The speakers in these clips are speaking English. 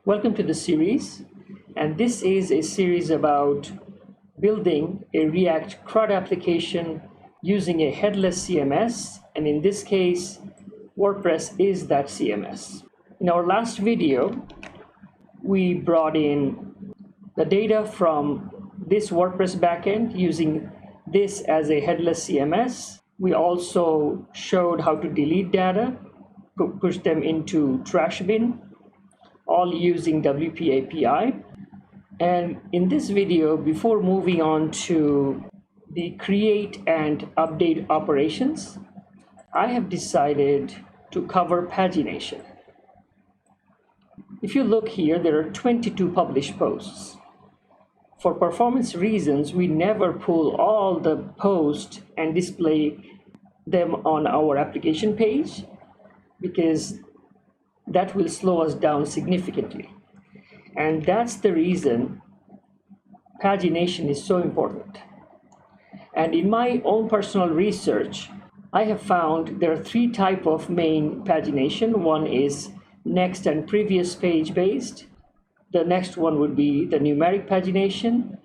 Welcome to the series, and this is a series about building a React CRUD application using a headless CMS, and in this case, WordPress is that CMS. In our last video, we brought in the data from this WordPress backend using this as a headless CMS. We also showed how to delete data, push them into trash bin, all using WPAPI. And in this video, before moving on to the create and update operations, I have decided to cover pagination. If you look here, there are 22 published posts. For performance reasons, we never pull all the posts and display them on our application page because that will slow us down significantly. And that's the reason pagination is so important. And in my own personal research, I have found there are three types of main pagination. One is next and previous page based. The next one would be the numeric pagination.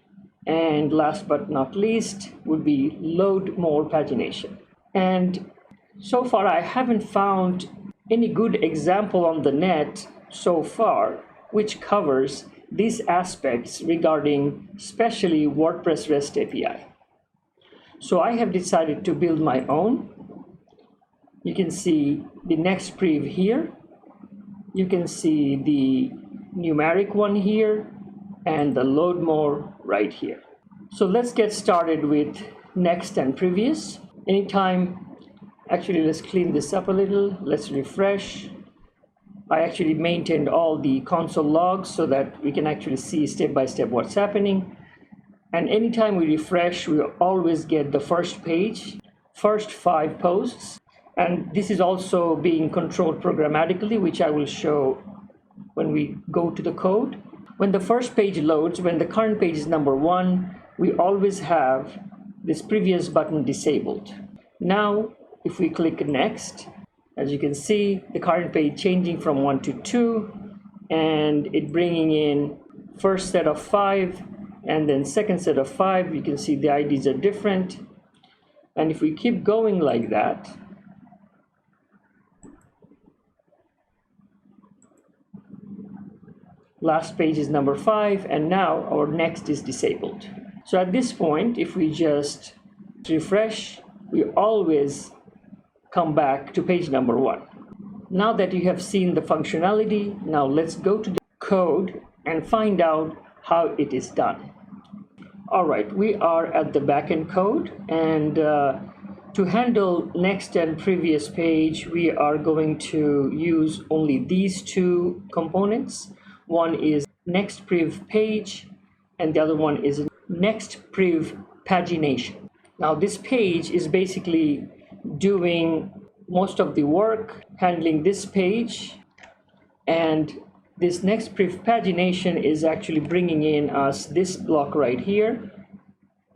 And last but not least would be load more pagination. And so far, I haven't found any good example on the net so far which covers these aspects regarding especially WordPress REST API. So I have decided to build my own. You can see the next prev here. You can see the numeric one here and the load more right here. So let's get started with next and previous. Actually, let's clean this up a little. Let's refresh. I actually maintained all the console logs so that we can actually see step by step what's happening. And anytime we refresh, we always get the first page, first 5 posts. And this is also being controlled programmatically, which I will show when we go to the code. When the first page loads, when the current page is number 1, we always have this previous button disabled. Now, if we click next, as you can see, the current page changing from 1 to 2, and it bringing in first set of 5, and then second set of 5. You can see the IDs are different. And if we keep going like that, last page is number 5, and now our next is disabled. So at this point, if we just refresh, we always come back to page number 1. Now that you have seen the functionality, now let's go to the code and find out how it is done. All right, we are at the backend code, and to handle next and previous page, we are going to use only these 2 components. One is next prev page, and the other one is next prev pagination. Now this page is basically doing most of the work, handling this page, and this next prev pagination is actually bringing in us this block right here.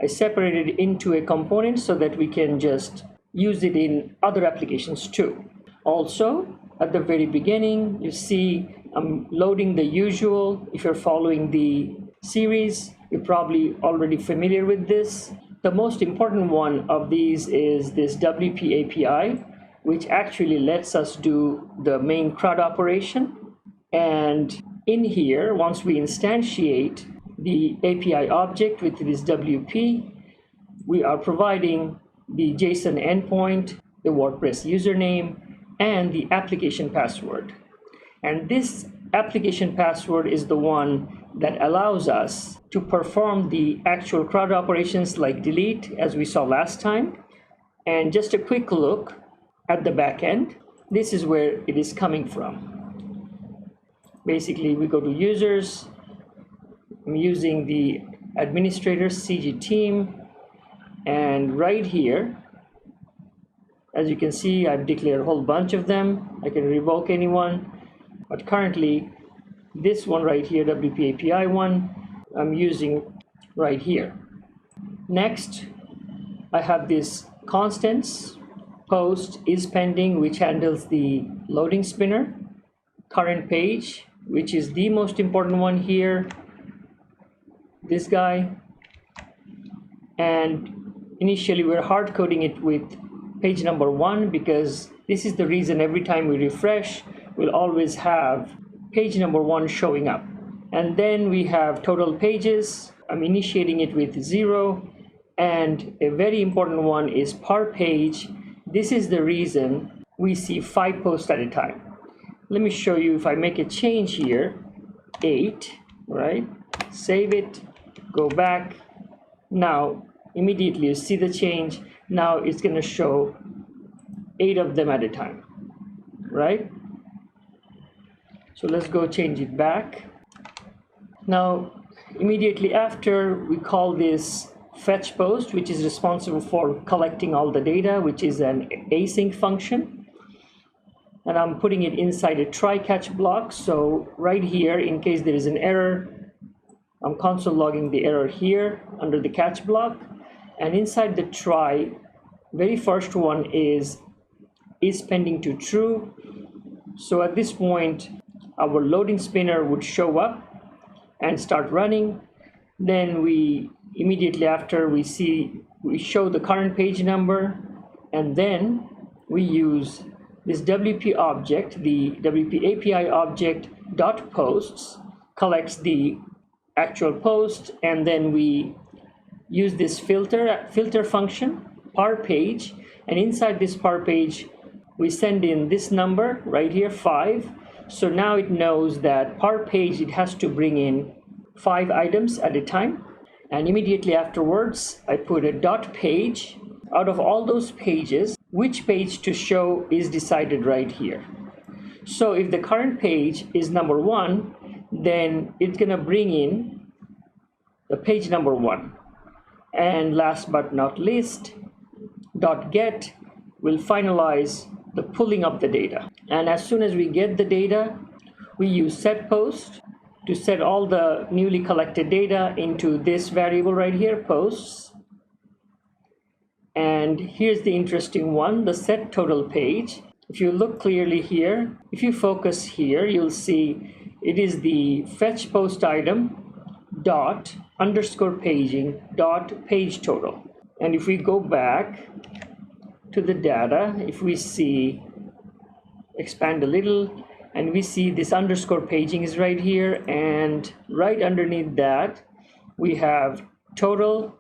I separated it into a component so that we can just use it in other applications too. Also, at the very beginning, you see I'm loading the usual. If you're following the series, you're probably already familiar with this. The most important one of these is this WPAPI, which actually lets us do the main CRUD operation. And in here, once we instantiate the API object with this WP, we are providing the JSON endpoint, the WordPress username, and the application password. And this application password is the one that allows us to perform the actual CRUD operations like delete, as we saw last time. And just a quick look at the back end. This is where it is coming from. Basically, we go to users. I'm using the administrator CG team. And right here, as you can see, I've declared a whole bunch of them. I can revoke anyone. But currently, this one right here, WPAPI one, I'm using right here. Next, I have this constants post is pending, which handles the loading spinner. Current page, which is the most important one here, this guy. And initially we're hard coding it with page number 1 because this is the reason every time we refresh, we'll always have page number 1 showing up. And then we have total pages. I'm initiating it with 0. And a very important one is per page. This is the reason we see 5 posts at a time. Let me show you. If I make a change here, 8, right? Save it, go back. Now, immediately you see the change. Now it's going to show 8 of them at a time, right? So let's go change it back. Now, immediately after, we call this fetch post, which is responsible for collecting all the data, which is an async function. And I'm putting it inside a try catch block. So right here, in case there is an error, I'm console logging the error here under the catch block. And inside the try, very first one is pending to true. So at this point, our loading spinner would show up and start running. Then we immediately after we show the current page number, and then we use this WP object, the WPAPI object dot posts, collects the actual post, and then we use this filter function per page, and inside this per page we send in this number right here, 5. So now it knows that per page it has to bring in 5 items at a time. And immediately afterwards I put a dot page. Out of all those pages, which page to show is decided right here. So if the current page is number 1, then it's gonna bring in the page number 1. And last but not least, dot get will finalize the pulling of the data. And as soon as we get the data, we use set post to set all the newly collected data into this variable right here, posts. And here's the interesting one, the set total page. If you look clearly here, if you focus here, you'll see it is the fetch post item dot underscore paging dot page total. And if we go back to the data, if we see, expand a little, and we see this underscore paging is right here, and right underneath that we have total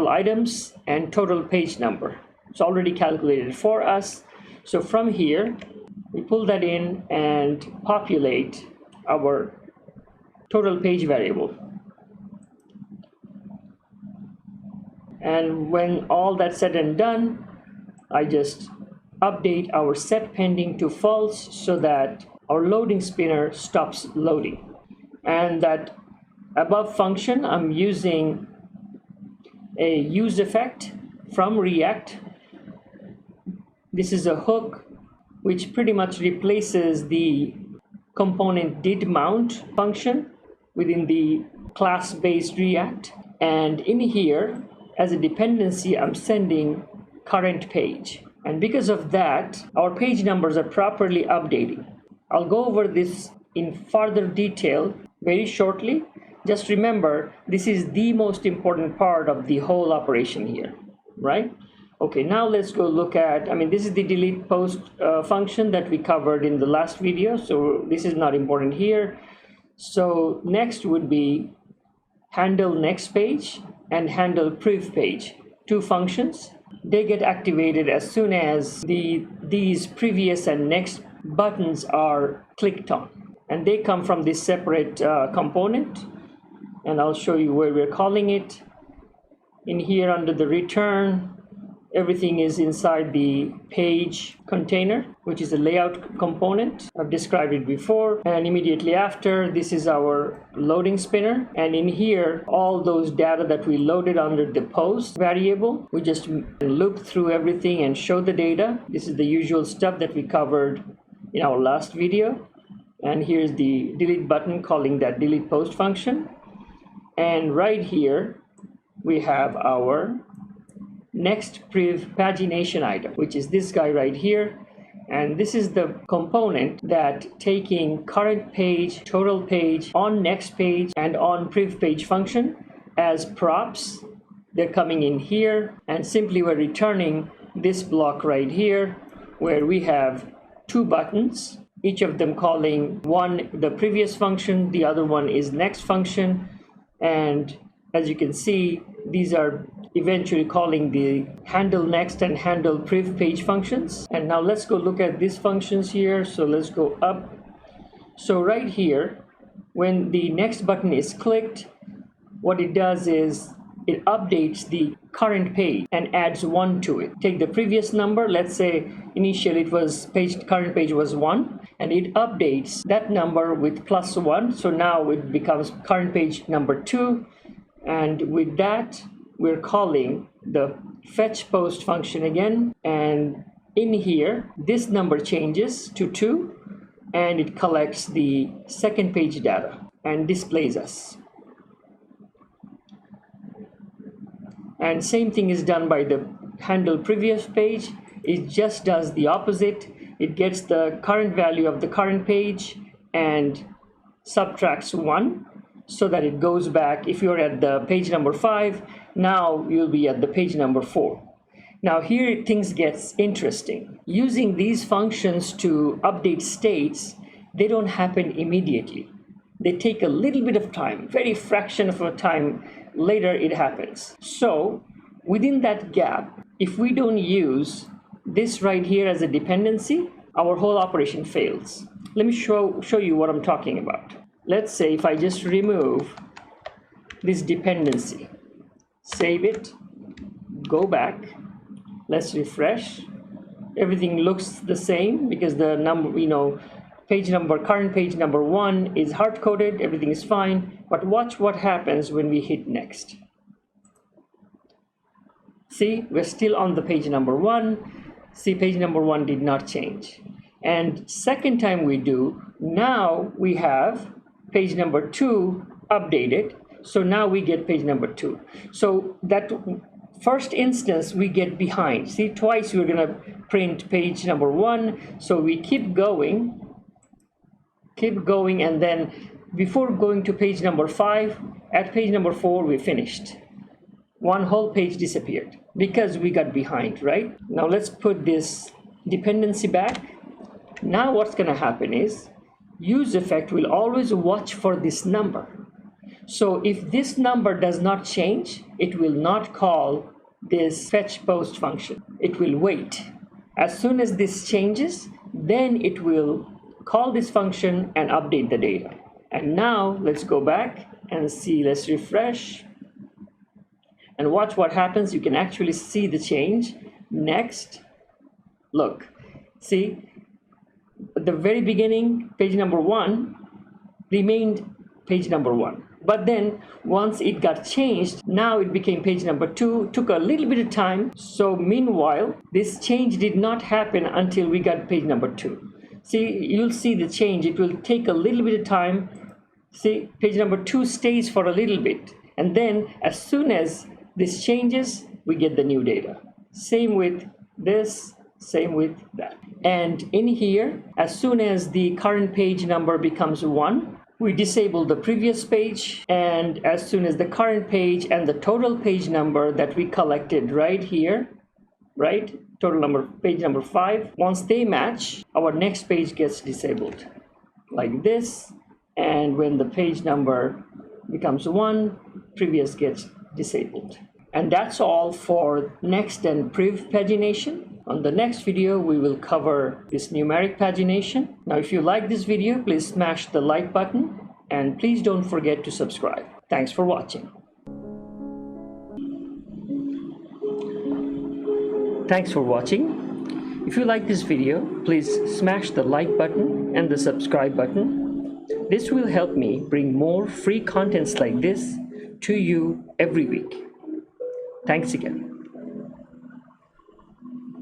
items and total page number. It's already calculated for us. So from here we pull that in and populate our total page variable. And when all that's said and done, I just update our set pending to false so that our loading spinner stops loading. And that above function, I'm using a use effect from React. This is a hook which pretty much replaces the component did mount function within the class-based React. And in here, as a dependency, I'm sending current page. And because of that, our page numbers are properly updating. I'll go over this in further detail very shortly. Just remember, this is the most important part of the whole operation here, right? Okay, now let's go look at, this is the delete post function that we covered in the last video, so this is not important here. So next would be handle next page and handle prev page, 2 functions. They get activated as soon as these previous and next buttons are clicked on, and they come from this separate component. And I'll show you where we're calling it. In here under the return, everything is inside the page container, which is a layout component. I've described it before. And immediately after, this is our loading spinner. And in here, all those data that we loaded under the post variable, we just loop through everything and show the data. This is the usual stuff that we covered in our last video. And here's the delete button calling that delete post function. And right here, we have our next prev pagination item, which is this guy right here. And this is the component that taking current page, total page, on next page, and on prev page function as props. They're coming in here, and simply we're returning this block right here where we have two buttons, each of them calling one the previous function, the other one is next function. And as you can see, these are eventually calling the handle next and handle prev page functions. And now let's go look at these functions here. So let's go up. So right here, when the next button is clicked, what it does is it updates the current page and adds 1 to it. Take the previous number, let's say initially it was current page was 1, and it updates that number with +1. So now it becomes current page number 2, and with that we're calling the fetch post function again, and in here this number changes to 2 and it collects the second page data and displays us. And same thing is done by the handle previous page. It just does the opposite. It gets the current value of the current page and subtracts 1 so that it goes back. If you're at the page number 5, now you'll be at the page number 4. Now here things gets interesting. Using these functions to update states, they don't happen immediately. They take a little bit of time, very fraction of a time later it happens. So within that gap, if we don't use this right here as a dependency, our whole operation fails. Let me show you what I'm talking about. Let's say if I just remove this dependency, save it, go back, let's refresh. Everything looks the same because the number, current page number 1 is hard-coded, everything is fine, but watch what happens when we hit next. See, we're still on the page number 1. See, page number 1 did not change. And second time we do, now we have page number 2 updated, so now we get page number 2. So that first instance we get behind. See, twice we're gonna print page number 1, so we keep going, and then before going to page number 5, at page number 4 we finished. One whole page disappeared because we got behind, right? Now let's put this dependency back. Now what's going to happen is useEffect will always watch for this number. So if this number does not change, it will not call this fetch post function. It will wait. As soon as this changes, then it will call this function and update the data. And now let's go back and see, let's refresh and watch what happens. You can actually see the change. Next, look, see, at the very beginning, page number 1 remained page number 1. But then once it got changed, now it became page number 2, took a little bit of time. So meanwhile, this change did not happen until we got page number 2. See, you'll see the change. It will take a little bit of time. See, page number 2 stays for a little bit. And then as soon as this changes, we get the new data. Same with this, same with that. And in here, as soon as the current page number becomes 1, we disable the previous page. And as soon as the current page and the total page number that we collected right here, right? Total number, page number 5, once they match, our next page gets disabled like this. And when the page number becomes 1, previous gets disabled. And that's all for next and prev pagination. On the next video, we will cover this numeric pagination. Now, if you like this video, please smash the like button and please don't forget to subscribe. Thanks for watching. Thanks for watching. If you like this video, please smash the like button and the subscribe button. This will help me bring more free contents like this to you every week. Thanks again.